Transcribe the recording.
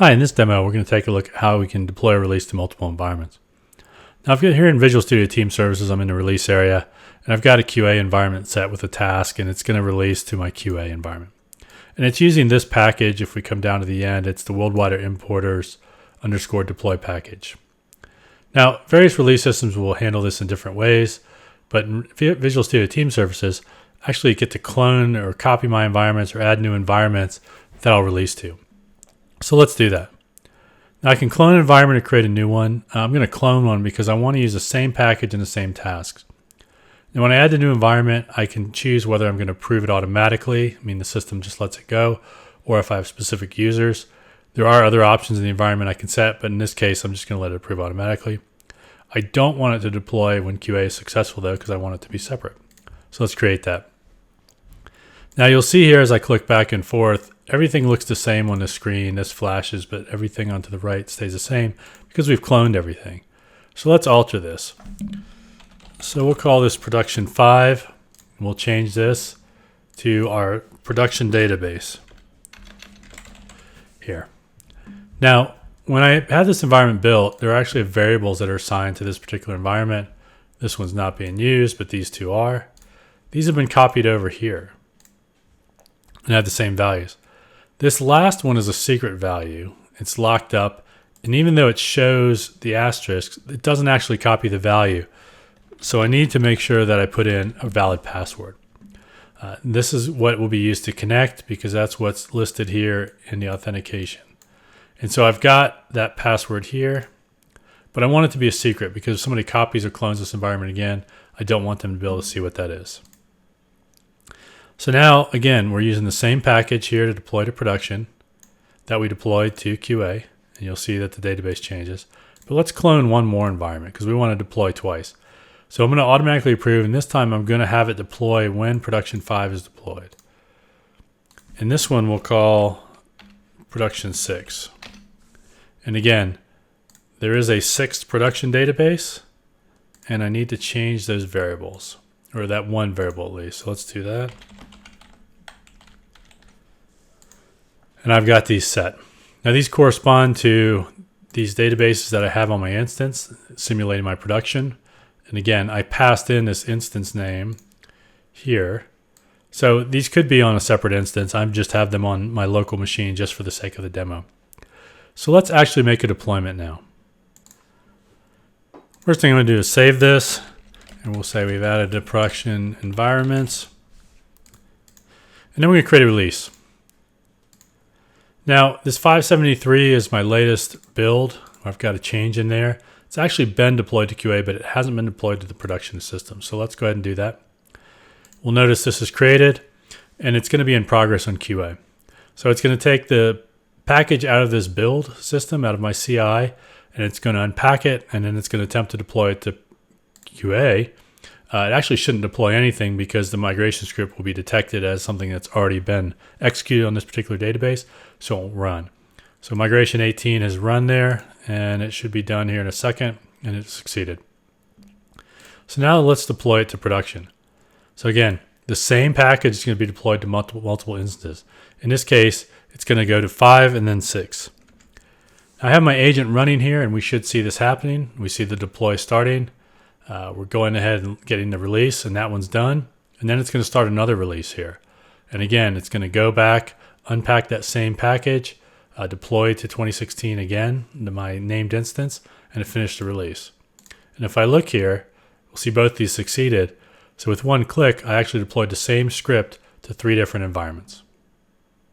Hi, in this demo, we're going to take a look at how we can deploy a release to multiple environments. Now, if you're here in Visual Studio Team Services, I'm in the release area, and I've got a QA environment set with a task, and it's going to release to my QA environment. And it's using this package. If we come down to the end, it's the worldwide importers _ deploy package. Now, various release systems will handle this in different ways, but in Visual Studio Team Services, I actually get to clone or copy my environments or add new environments that I'll release to. So let's do that. Now I can clone an environment or create a new one. I'm going to clone one because I want to use the same package and the same tasks. Now when I add the new environment, I can choose whether I'm going to approve it automatically, I mean the system just lets it go, or if I have specific users. There are other options in the environment I can set, but in this case, I'm just going to let it approve automatically. I don't want it to deploy when QA is successful though, because I want it to be separate. So let's create that. Now you'll see here as I click back and forth, everything looks the same on the screen. This flashes, but everything onto the right stays the same because we've cloned everything. So let's alter this. So we'll call this production 5. And we'll change this to our production database here. Now, when I had this environment built, there are actually variables that are assigned to this particular environment. This one's not being used, but these two are. These have been copied over here and have the same values. This last one is a secret value. It's locked up, and even though it shows the asterisk, it doesn't actually copy the value. So I need to make sure that I put in a valid password. This is what will be used to connect because that's what's listed here in the authentication. And so I've got that password here, but I want it to be a secret because if somebody copies or clones this environment again, I don't want them to be able to see what that is. So now, again, we're using the same package here to deploy to production that we deployed to QA, and you'll see that the database changes. But let's clone one more environment because we want to deploy twice. So I'm going to automatically approve, and this time I'm going to have it deploy when production 5 is deployed. And this one we'll call production 6. And again, there is a 6th production database, and I need to change those variables, or that one variable at least. So let's do that. And I've got these set. Now these correspond to these databases that I have on my instance, simulating my production. And again, I passed in this instance name here. So these could be on a separate instance. I just have them on my local machine just for the sake of the demo. So let's actually make a deployment now. First thing I'm going to do is save this. And we'll say we've added the production environments. And then we're going to create a release. Now, this 573 is my latest build. I've got a change in there. It's actually been deployed to QA, but it hasn't been deployed to the production system. So let's go ahead and do that. We'll notice this is created, and it's going to be in progress on QA. So it's going to take the package out of this build system, out of my CI, and it's going to unpack it, and then it's going to attempt to deploy it to QA. It actually shouldn't deploy anything because the migration script will be detected as something that's already been executed on this particular database, so it won't run. So migration 18 has run there, and it should be done here in a second, and it succeeded. So now let's deploy it to production. So again, the same package is going to be deployed to multiple instances. In this case, it's going to go to 5 and then 6. I have my agent running here, and we should see this happening. We see the deploy starting. We're going ahead and getting the release, and that one's done. And then it's going to start another release here. And again, it's going to go back, unpack that same package, deploy to 2016 again, to my named instance, and finish the release. And if I look here, we'll see both these succeeded. So with one click, I actually deployed the same script to 3 different environments.